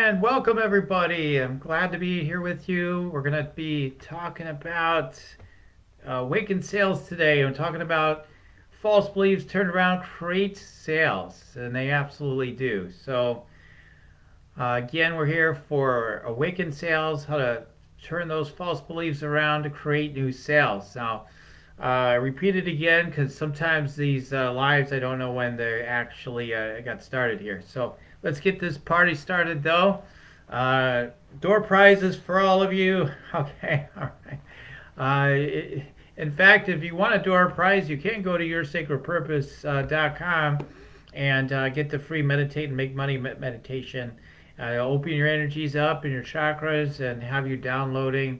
And welcome everybody. I'm glad to be here with you. We're going to be talking about awakened sales today. I'm talking about false beliefs turn around, create sales, and they absolutely do. Again, we're here for awakened sales, how to turn those false beliefs around to create new sales. Now, I repeat it again because sometimes these lives, I don't know when they actually got started here. So let's get this party started though. Uh, Door prizes for all of you. Okay, all right. In fact, if you want a door prize, you can go to yoursacredpurpose.com and get the free meditate and make money meditation. Open your energies up in your chakras and have you downloading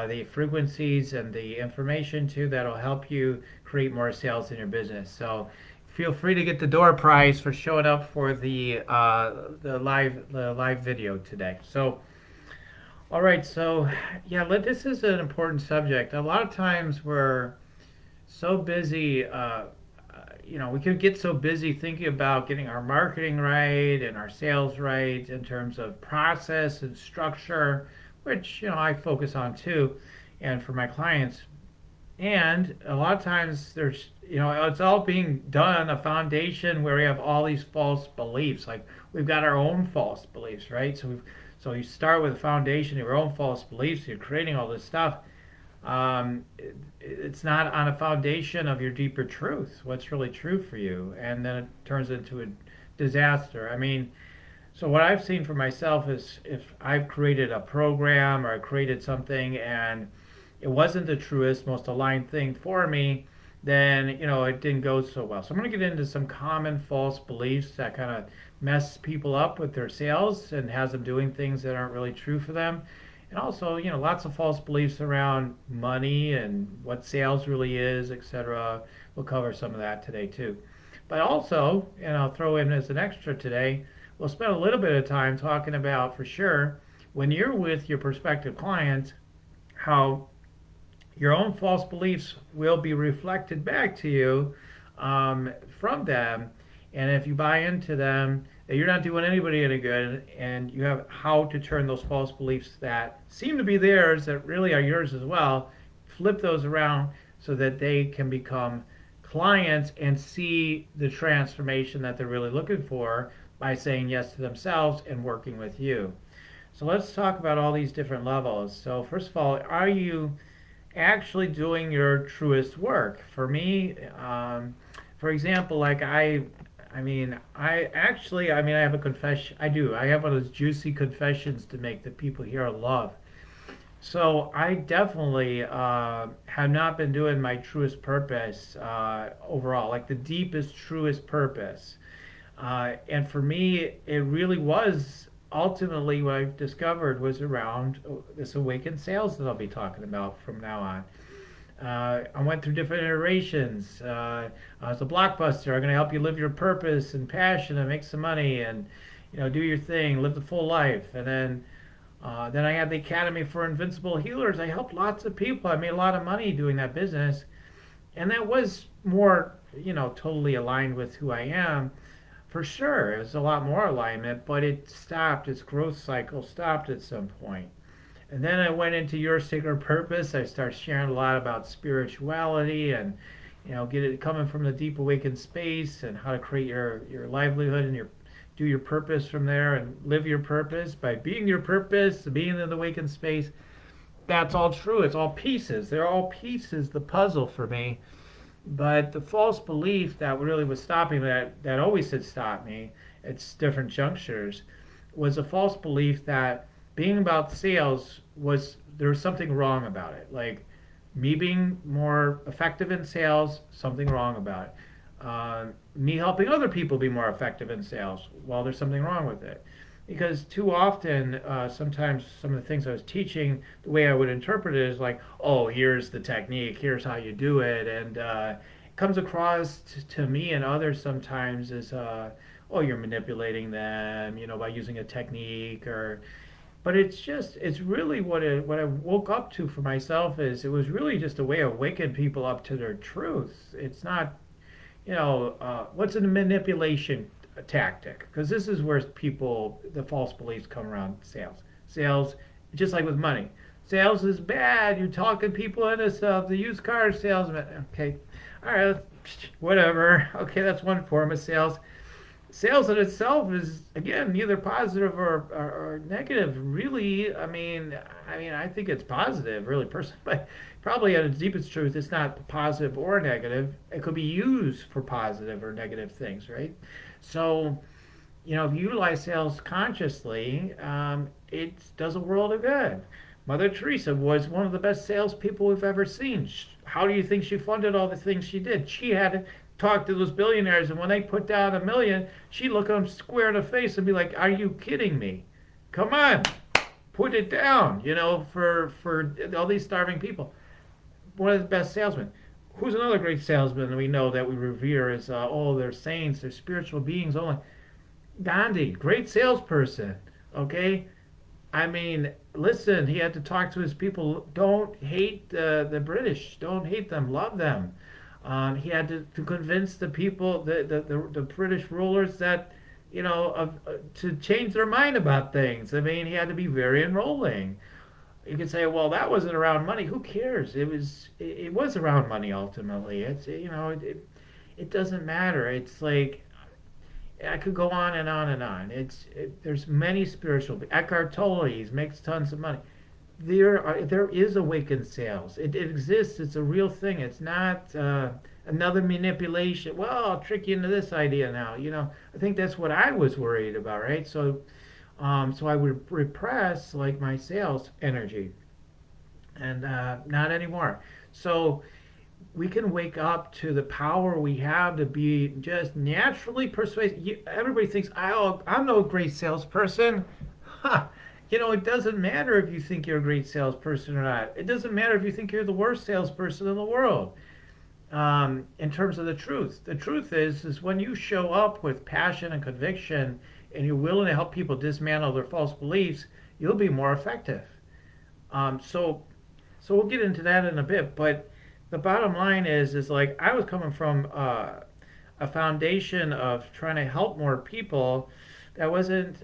the frequencies and the information too that'll help you create more sales in your business. So feel free to get the door prize for showing up for the live video today. So all right, so yeah, this is an important subject. A lot of times we're so busy. We can get so busy thinking about getting our marketing right and our sales right in terms of process and structure, which I focus on too, and for my clients. And a lot of times it's all being done on a foundation where we have all these false beliefs. Like we've got our own false beliefs, right? So you start with a foundation of your own false beliefs. You're creating all this stuff. It's not on a foundation of your deeper truth, what's really true for you, and then it turns into a disaster. I mean, so what I've seen for myself is if I've created a program or I created something and it wasn't the truest, most aligned thing for me, then it didn't go so well. So I'm going to get into some common false beliefs that kind of mess people up with their sales and has them doing things that aren't really true for them. And also, lots of false beliefs around money and what sales really is, etc. We'll cover some of that today too. But also, and I'll throw in as an extra today, we'll spend a little bit of time talking about for sure when you're with your prospective clients, how your own false beliefs will be reflected back to you from them. And if you buy into them, that you're not doing anybody any good, and you have how to turn those false beliefs that seem to be theirs, that really are yours as well, flip those around so that they can become clients and see the transformation that they're really looking for by saying yes to themselves and working with you. So let's talk about all these different levels. So first of all, are you actually doing your truest work? For me, for example, like I have a confession. I have one of those juicy confessions to make that people here love. So I definitely have not been doing my truest purpose overall, like the deepest, truest purpose. And for me, it really was ultimately what I've discovered was around this awakened sales that I'll be talking about from now on. I went through different iterations. As a blockbuster, I'm going to help you live your purpose and passion and make some money and do your thing, live the full life. And then I had the Academy for Invincible Healers. I helped lots of people. I made a lot of money doing that business, and that was more totally aligned with who I am. For sure, it was a lot more alignment, but it stopped. Its growth cycle stopped at some point. And then I went into Your Sacred Purpose. I started sharing a lot about spirituality and get it coming from the deep awakened space and how to create your livelihood and do your purpose from there and live your purpose by being your purpose, being in the awakened space. That's all true. It's all pieces. They're all pieces, the puzzle for me. But the false belief that really was stopping me, that always had stopped me at different junctures, was a false belief that being about sales was there was something wrong about it. Like me being more effective in sales, something wrong about it. Me helping other people be more effective in sales, well, there's something wrong with it. Because too often, sometimes some of the things I was teaching, the way I would interpret it is like, oh, here's the technique, here's how you do it. And it comes across to me and others sometimes as, oh, you're manipulating them, by using a technique or but it's really what I woke up to for myself is it was really just a way of waking people up to their truth. It's not, what's a manipulation tactic, because this is where people, the false beliefs come around sales. Sales, just like with money. Sales is bad. You're talking people into stuff. The used car salesman. Okay, all right, whatever. Okay, that's one form of sales. Sales in itself is again neither positive or negative. Really, I think it's positive, really, personally. But probably at its deepest truth, it's not positive or negative. It could be used for positive or negative things, right? So, if you utilize sales consciously, it does a world of good. Mother Teresa was one of the best salespeople we've ever seen. How do you think she funded all the things she did? She had to talk to those billionaires, and when they put down $1 million, she'd look them square in the face and be like, "Are you kidding me? Come on, put it down." For all these starving people. One of the best salesmen. Who's another great salesman we know that we revere as they're saints, they're spiritual beings only. Gandhi, great salesperson. Okay, listen, he had to talk to his people. Don't hate the British. Don't hate them. Love them. He had to convince the people, the British rulers, that to change their mind about things. He had to be very enrolling. You could say, well, that wasn't around money. Who cares? It was around money ultimately. It doesn't matter. It's like I could go on and on and on. There's many spiritual. Eckhart Tolle makes tons of money. There is awakened sales. It exists. It's a real thing. It's not another manipulation. Well, I'll trick you into this idea now. I think that's what I was worried about, right? So I would repress like my sales energy, and not anymore. So we can wake up to the power we have to be just naturally persuasive. Everybody thinks, I'm no great salesperson. Huh. It doesn't matter if you think you're a great salesperson or not. It doesn't matter if you think you're the worst salesperson in the world. In terms of the truth is when you show up with passion and conviction, and you're willing to help people dismantle their false beliefs, you'll be more effective. So we'll get into that in a bit. But the bottom line is like I was coming from a foundation of trying to help more people. That wasn't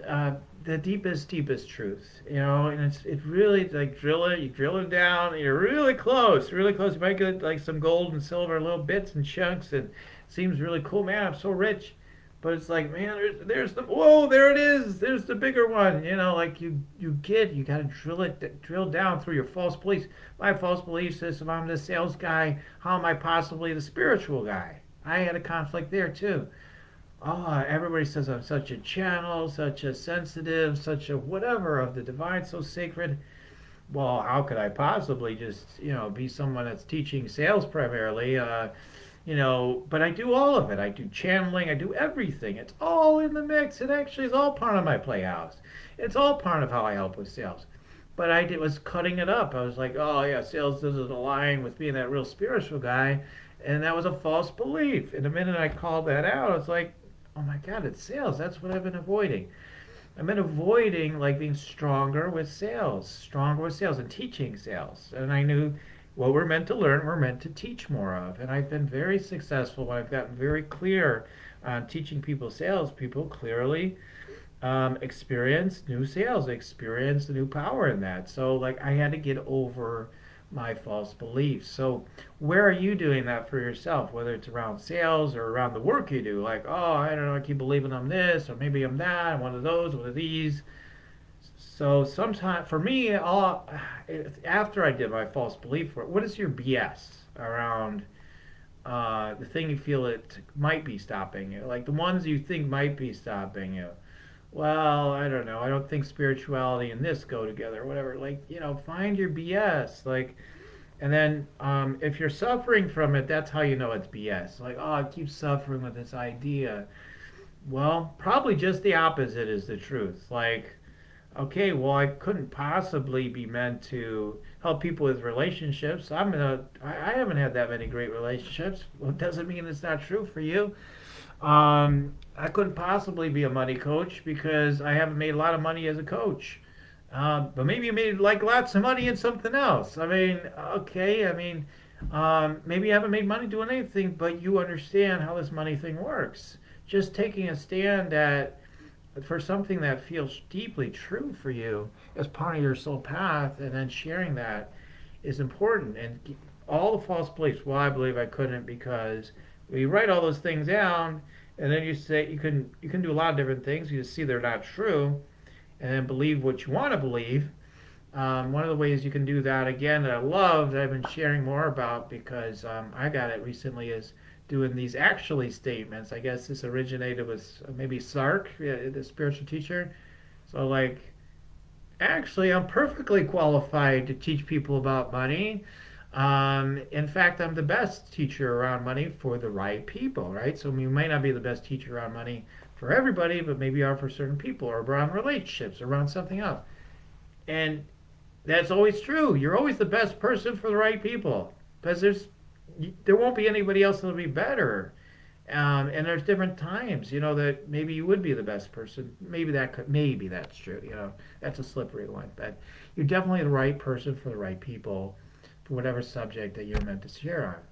the deepest truth, and it's really like you drill it down, you really close. You might get like some gold and silver little bits and chunks, and it seems really cool. Man, I'm so rich. But it's like, man, there's there it is. There's the bigger one. Like you got to drill down through your false beliefs. My false belief system, I'm the sales guy. How am I possibly the spiritual guy? I had a conflict there too. Oh, everybody says I'm such a channel, such a sensitive, such a whatever of the divine, so sacred. Well, how could I possibly just, be someone that's teaching sales primarily? But I do all of it. I do channeling. I do everything. It's all in the mix. It actually is all part of my playhouse. It's all part of how I help with sales. But was cutting it up. I was like, oh yeah, sales doesn't align with being that real spiritual guy. And that was a false belief. And the minute I called that out, it's like, oh my God, it's sales. That's what I've been avoiding. I've been avoiding like being stronger with sales and teaching sales. And I knew what we're meant to learn, we're meant to teach more of. And I've been very successful when I've gotten very clear on teaching salespeople clearly experience new sales, experience the new power in that. So like I had to get over my false beliefs. So where are you doing that for yourself, whether it's around sales or around the work you do? Like, oh, I don't know, I keep believing I'm this, or maybe I'm that, I'm one of those, one of these. So sometimes, for me, after I did my false belief work, what is your BS around the thing you feel it might be stopping you? Like the ones you think might be stopping you. Well, I don't know. I don't think spirituality and this go together, whatever. Like, find your BS. Like, and then if you're suffering from it, that's how you know it's BS. Like, oh, I keep suffering with this idea. Well, probably just the opposite is the truth. Like, okay, well, I couldn't possibly be meant to help people with relationships. I haven't had that many great relationships. Well, it doesn't mean it's not true for you. I couldn't possibly be a money coach because I haven't made a lot of money as a coach. But maybe you made like lots of money in something else. Okay, maybe you haven't made money doing anything, but you understand how this money thing works. just taking a stand for something that feels deeply true for you as part of your soul path, and then sharing that is important. And all the false beliefs, well, I believe I couldn't because you write all those things down, and then you say you can do a lot of different things. You just see they're not true, and then believe what you want to believe. One of the ways you can do that, again, that I love, that I've been sharing more about because I got it recently, is doing these actually statements. I guess this originated with maybe Sark, the spiritual teacher. So, like, actually, I'm perfectly qualified to teach people about money. In fact, I'm the best teacher around money for the right people, right? So, you may not be the best teacher around money for everybody, but maybe you are for certain people, or around relationships, or around something else. And that's always true. You're always the best person for the right people because there won't be anybody else that'll be better. And there's different times, that maybe you would be the best person. Maybe that's true. That's a slippery one. But you're definitely the right person for the right people for whatever subject that you're meant to share on.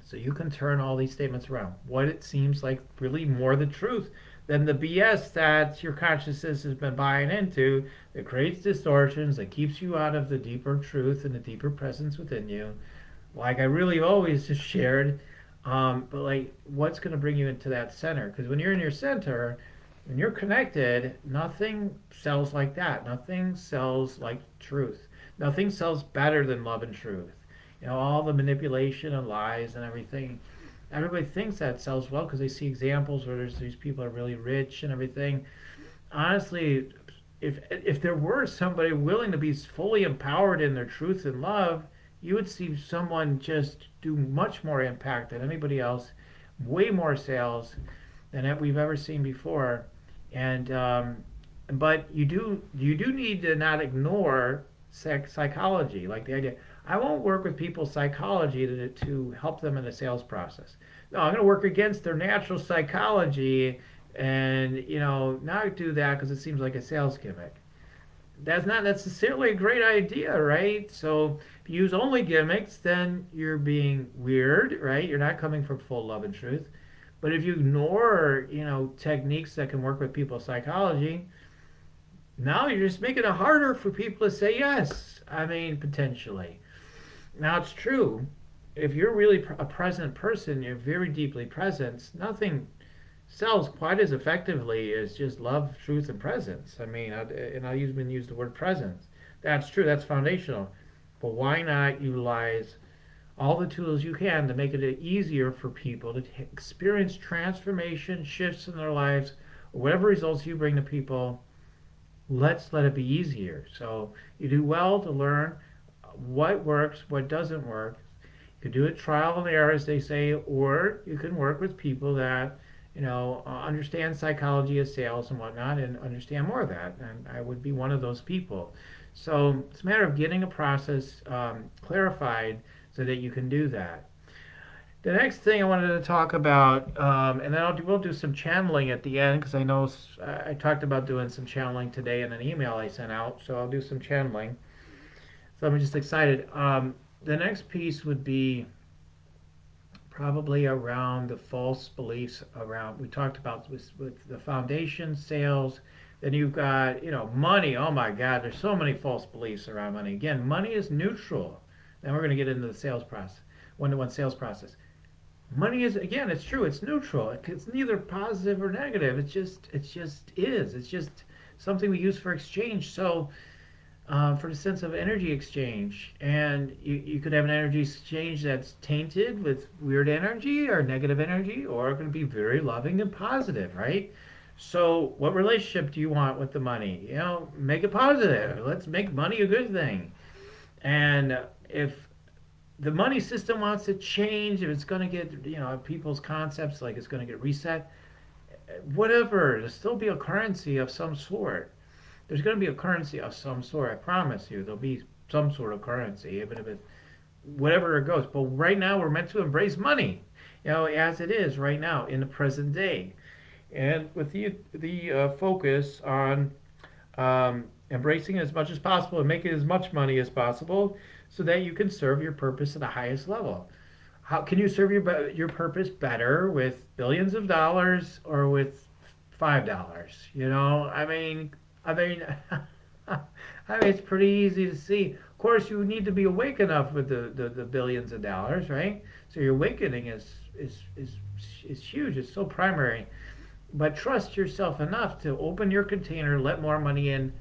So you can turn all these statements around. What it seems like really more the truth than the BS that your consciousness has been buying into, that creates distortions, that keeps you out of the deeper truth and the deeper presence within you. Like I really always just shared, but like what's going to bring you into that center? Because when you're in your center, when you're connected, nothing sells like that. Nothing sells like truth. Nothing sells better than love and truth. All the manipulation and lies and everything. Everybody thinks that sells well because they see examples where these people are really rich and everything. Honestly, if there were somebody willing to be fully empowered in their truth and love, you would see someone just do much more impact than anybody else, way more sales than we've ever seen before. And but you do need to not ignore psychology, like the idea. I won't work with people's psychology to help them in the sales process. No, I'm going to work against their natural psychology and, not do that because it seems like a sales gimmick. That's not necessarily a great idea, right? So if you use only gimmicks, then you're being weird, right? You're not coming from full love and truth. But if you ignore, techniques that can work with people's psychology, now you're just making it harder for people to say yes. I mean, potentially. Now it's true. If you're really a present person, you're very deeply present, nothing sells quite as effectively as just love, truth, and presence. I mean, and I'll even use the word presence. That's true. That's foundational. But why not utilize all the tools you can to make it easier for people to experience transformation, shifts in their lives, or whatever results you bring to people? Let's let it be easier. So you do well to learn what works, what doesn't work. You can do it trial and error, as they say, or you can work with people that understand psychology of sales and whatnot and understand more of that. And I would be one of those people. So it's a matter of getting a process clarified so that you can do that. The next thing I wanted to talk about, and then we'll do some channeling at the end because I know I talked about doing some channeling today in an email I sent out. So I'll do some channeling. So I'm just excited. The next piece would be probably around the false beliefs around, we talked about with the foundation sales. Then you've got, money. Oh my God, there's so many false beliefs around money. Again, money is neutral. Then we're going to get into the sales process, one-to-one sales process. Money is, again, it's true, it's neutral. It's neither positive or negative. It just is. It's just something we use for exchange. So for the sense of energy exchange. And you could have an energy exchange that's tainted with weird energy or negative energy, or it can be very loving and positive, right? So what relationship do you want with the money? Make it positive. Let's make money a good thing. And if the money system wants to change, if it's going to get, people's concepts like it's going to get reset, whatever, there'll still be a currency of some sort. There's going to be a currency of some sort. I promise you, there'll be some sort of currency, even if it's whatever it goes. But right now, we're meant to embrace money, as it is right now in the present day, and with the focus on embracing it as much as possible and making as much money as possible, so that you can serve your purpose at the highest level. How can you serve your purpose better with billions of dollars or with $5? I mean, it's pretty easy to see. Of course, you need to be awake enough with the billions of dollars, right? So your awakening is huge. It's so primary. But trust yourself enough to open your container, let more money in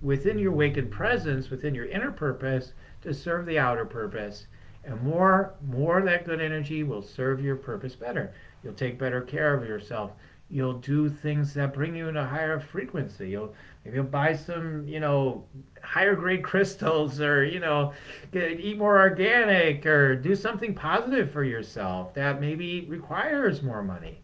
within your awakened presence, within your inner purpose, to serve the outer purpose. And more of that good energy will serve your purpose better. You'll take better care of yourself. You'll do things that bring you in a higher frequency. Maybe you'll buy some, higher grade crystals, or eat more organic, or do something positive for yourself that maybe requires more money.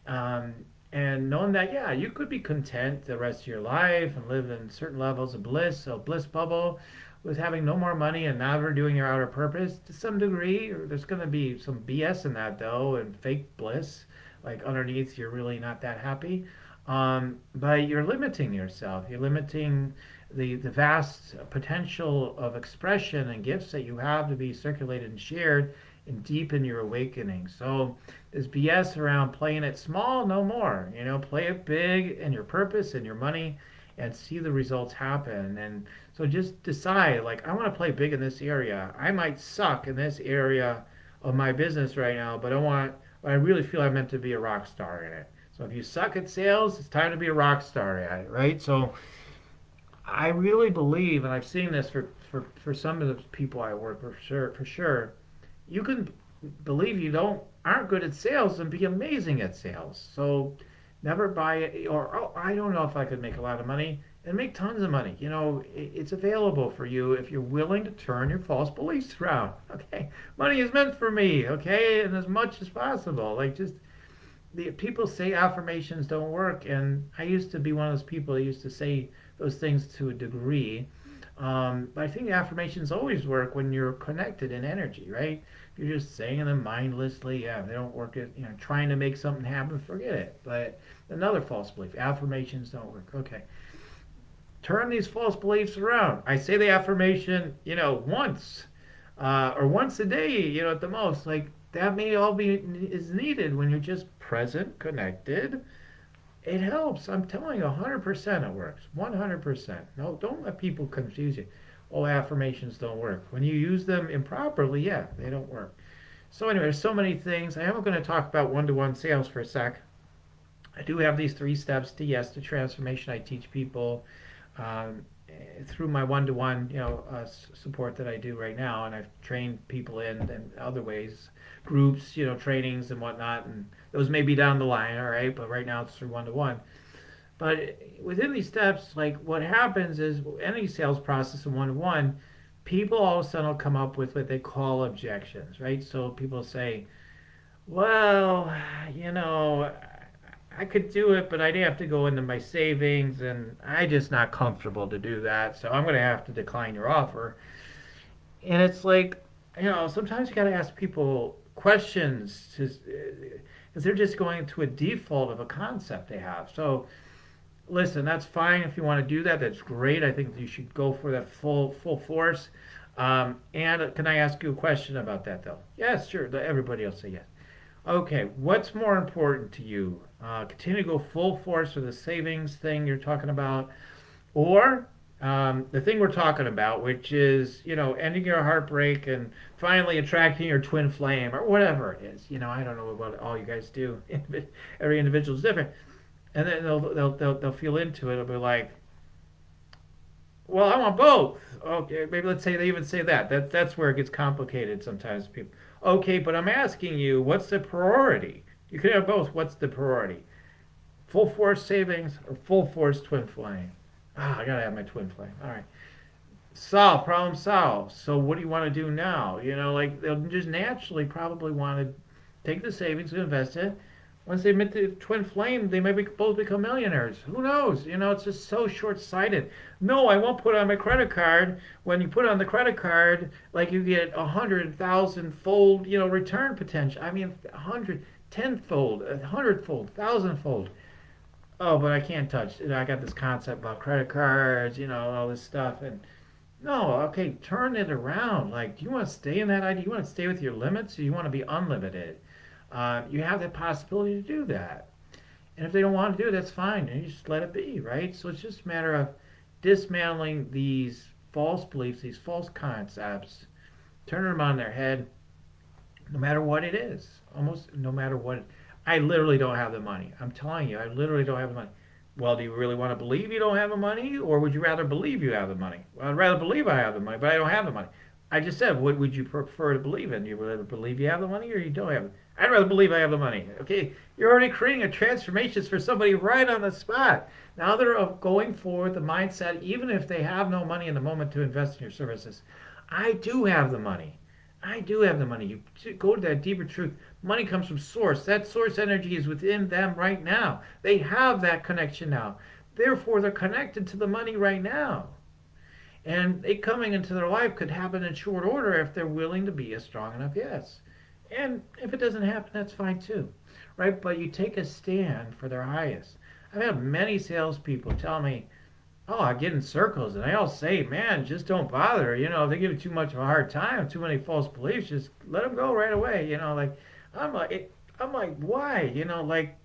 Um, and knowing that, yeah, you could be content the rest of your life and live in certain levels of bliss, a bliss bubble, with having no more money and never doing your outer purpose to some degree. Or there's going to be some BS in that, though, and fake bliss. Like underneath, you're really not that happy. But you're limiting yourself. You're limiting the vast potential of expression and gifts that you have to be circulated and shared and deepen your awakening. So this BS around playing it small, no more. Play it big and your purpose and your money and see the results happen. And so just decide, like, I want to play big in this area. I might suck in this area of my business right now, but I really feel I'm meant to be a rock star in it. So if you suck at sales, it's time to be a rock star at it, right? So I really believe, and I've seen this for some of the people I work with, for sure, you can believe you aren't good at sales and be amazing at sales. So never buy it, or oh, I don't know if I could make a lot of money, and make tons of money. It's available for you if you're willing to turn your false beliefs around. Okay, money is meant for me. Okay, and as much as possible. Like, just the people say affirmations don't work, and I used to be one of those people that used to say those things to a degree. But I think affirmations always work when you're connected in energy, right? If you're just saying them mindlessly, yeah, they don't work. Trying to make something happen, forget it. But another false belief: affirmations don't work. Okay, turn these false beliefs around. I say the affirmation, once, or once a day, at the most. Like, that may all be is needed when you're just present, connected. It helps. I'm telling you, 100% it works. 100%. No, don't let people confuse you. Oh, affirmations don't work. When you use them improperly, yeah, they don't work. So anyway, there's so many things. I am going to talk about one-to-one sales for a sec. I do have these 3 steps to yes to transformation. I teach people through my one-to-one, support that I do right now, and I've trained people in other ways, groups, trainings and whatnot, and those may be down the line, all right. But right now it's through one-to-one. But within these steps, like, what happens is any sales process in one-to-one, people all of a sudden will come up with what they call objections, right? So people say, well, you know, I could do it, but I'd have to go into my savings, and I'm just not comfortable to do that. So I'm going to have to decline your offer. And it's like, sometimes you got to ask people questions because they're just going to a default of a concept they have. So listen, that's fine if you want to do that. That's great. I think you should go for that full force. And can I ask you a question about that, though? Yes, sure. Everybody will say yes. Okay, what's more important to you? Continue to go full force with the savings thing you're talking about, or the thing we're talking about, which is, ending your heartbreak and finally attracting your twin flame, or whatever it is. I don't know what all you guys do. Every individual is different. And then they'll feel into it. They'll be like, well, I want both. Okay, maybe let's say they even say that. That's where it gets complicated sometimes. People, okay, but I'm asking you, what's the priority? You can have both. What's the priority? Full force savings or full force twin flame? Ah, I gotta have my twin flame. All right, problem solved. So what do you want to do now? Like, they'll just naturally probably want to take the savings and invest it. Once they meet the twin flame, they may both become millionaires. Who knows? It's just so short-sighted. No, I won't put on my credit card. When you put on the credit card, like, you get 100,000-fold, return potential. I mean, 10-fold, 100-fold, 1,000-fold. Oh, but I can't touch. I got this concept about credit cards, all this stuff, and No, okay, turn it around. Like, do you want to stay in that idea? You want to stay with your limits, or you want to be unlimited? You have the possibility to do that. And if they don't want to do it, that's fine. And you just let it be, right? So it's just a matter of dismantling these false beliefs, these false concepts, turning them on their head, no matter what it is. Almost no matter what. I literally don't have the money. I'm telling you, I literally don't have the money. Well, do you really want to believe you don't have the money, or would you rather believe you have the money? Well, I'd rather believe I have the money, but I don't have the money. I just said, what would you prefer to believe in? You rather believe you have the money, or you don't have it? I'd rather believe I have the money. Okay, you're already creating a transformation for somebody right on the spot. Now they're going forward the mindset, even if they have no money in the moment to invest in your services. I do have the money. I do have the money. You go to that deeper truth. Money comes from source. That source energy is within them right now. They have that connection now. Therefore, they're connected to the money right now. And it coming into their life could happen in short order if they're willing to be a strong enough yes. And if it doesn't happen, that's fine too, right? But you take a stand for their highest. I've had many salespeople tell me, "Oh, I get in circles," and they all say, "Man, just don't bother. You know, if they give you too much of a hard time, too many false beliefs, just let them go right away." You know, like I'm like, why? You know, like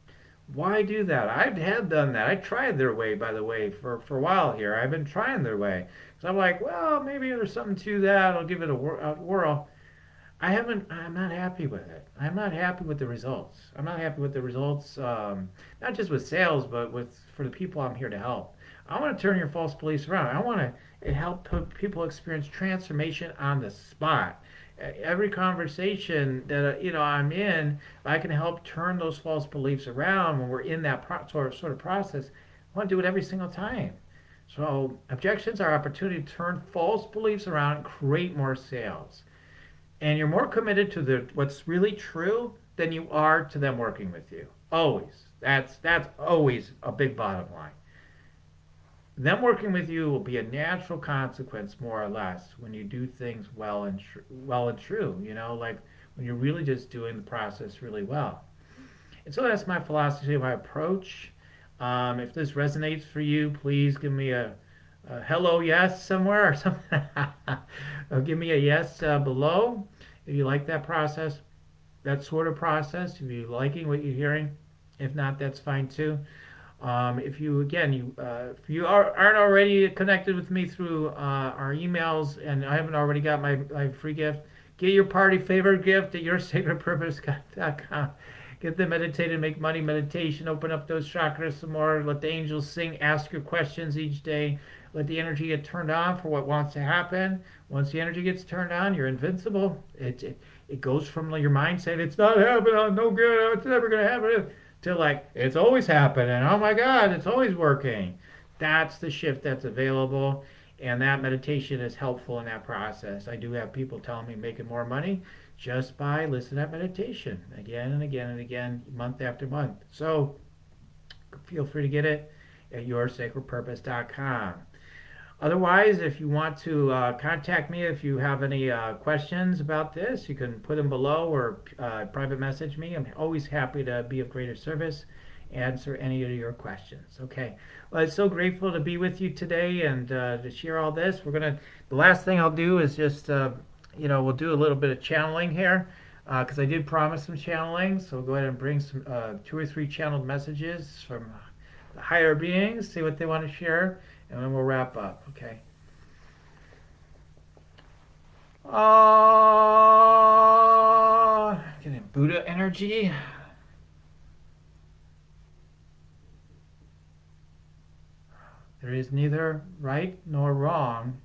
why do that? I had done that. I tried their way, by the way, for a while here. I've been trying their way. So I'm like, well, maybe there's something to that. I'll give it a whirl. I haven't. I'm not happy with it. I'm not happy with the results. I'm not happy with the results. Not just with sales, but with for the people I'm here to help. I want to turn your false beliefs around. I want to help people experience transformation on the spot. Every conversation that I'm in, I can help turn those false beliefs around when we're in that sort of process. I want to do it every single time. So objections are opportunity to turn false beliefs around and create more sales. And you're more committed to what's really true than you are to them working with you. Always. That's always a big bottom line. Them working with you will be a natural consequence, more or less, when you do things well and true. You know, like when you're really just doing the process really well. And so that's my philosophy, my approach. If this resonates for you, please give me a hello yes somewhere or something. Or give me a yes below if you like that process, that sort of process. If you're liking what you're hearing, if not, that's fine too. If you again, if you aren't already connected with me through our emails, and I haven't already got my free gift, get your party favorite gift at yoursacredpurpose.com. Get the meditate and make money meditation. Open up those chakras some more. Let the angels sing. Ask your questions each day. Let the energy get turned on for what wants to happen. Once the energy gets turned on, you're invincible. It goes from your mind saying it's not happening, I'm no good, it's never going to happen, to like it's always happening. Oh my God, it's always working. That's the shift that's available, and that meditation is helpful in that process. I do have people telling me making more money just by listening to that meditation again and again and again, month after month. So feel free to get it at yoursacredpurpose.com. Otherwise, if you want to contact me, if you have any questions about this, you can put them below or private message me. I'm always happy to be of greater service, answer any of your questions. Okay. Well, I'm so grateful to be with you today and to share all this. The last thing I'll do is just, we'll do a little bit of channeling here because I did promise some channeling. So we'll go ahead and bring some 2 or 3 channeled messages from the higher beings, see what they want to share, and then we'll wrap up, okay? Getting Buddha energy. There is neither right nor wrong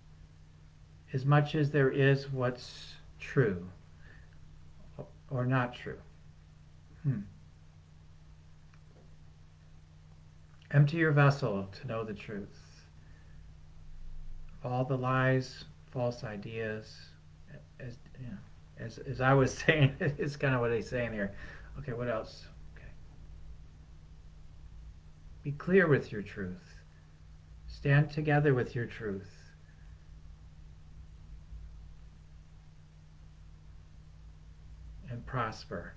as much as there is what's true or not true. Empty your vessel to know the truth. All the lies, false ideas, as I was saying, it's kind of what he's saying here. Okay, what else? Okay. Be clear with your truth. Stand together with your truth. And prosper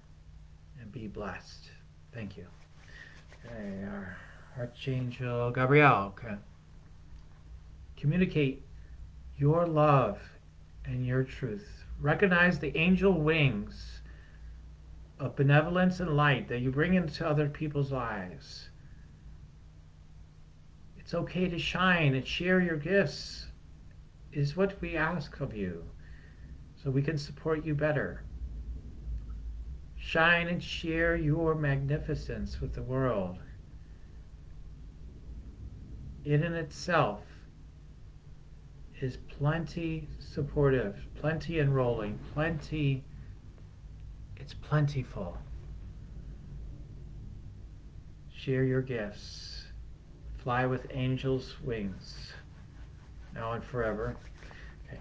and be blessed. Thank you. Okay, our Archangel Gabriel. Okay. Communicate your love and your truth. Recognize the angel wings of benevolence and light that you bring into other people's lives. It's okay to shine and share your gifts, is what we ask of you, so we can support you better. Shine and share your magnificence with the world. It in itself is plenty supportive, plenty enrolling, plenty, it's plentiful. Share your gifts. Fly with angels' wings, now and forever. Okay.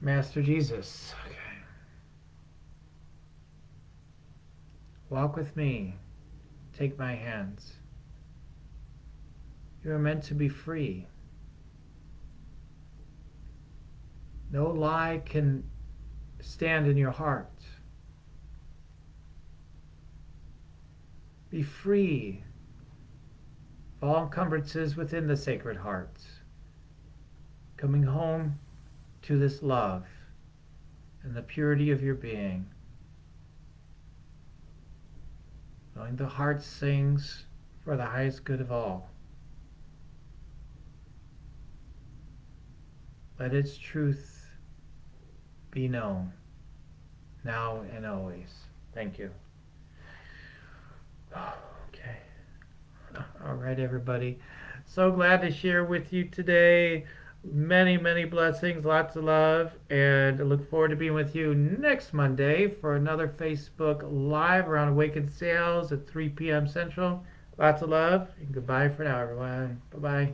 Master Jesus, okay. Walk with me. Take my hands. You are meant to be free. No lie can stand in your heart. Be free of all encumbrances within the Sacred Heart. Coming home to this love and the purity of your being. Knowing the heart sings for the highest good of all. Let its truth be known, now and always. Thank you. Okay. All right, everybody. So glad to share with you today. Many, many blessings, lots of love, and I look forward to being with you next Monday for another Facebook Live around Awakened Sales at 3 p.m. Central. Lots of love, and goodbye for now, everyone. Bye-bye.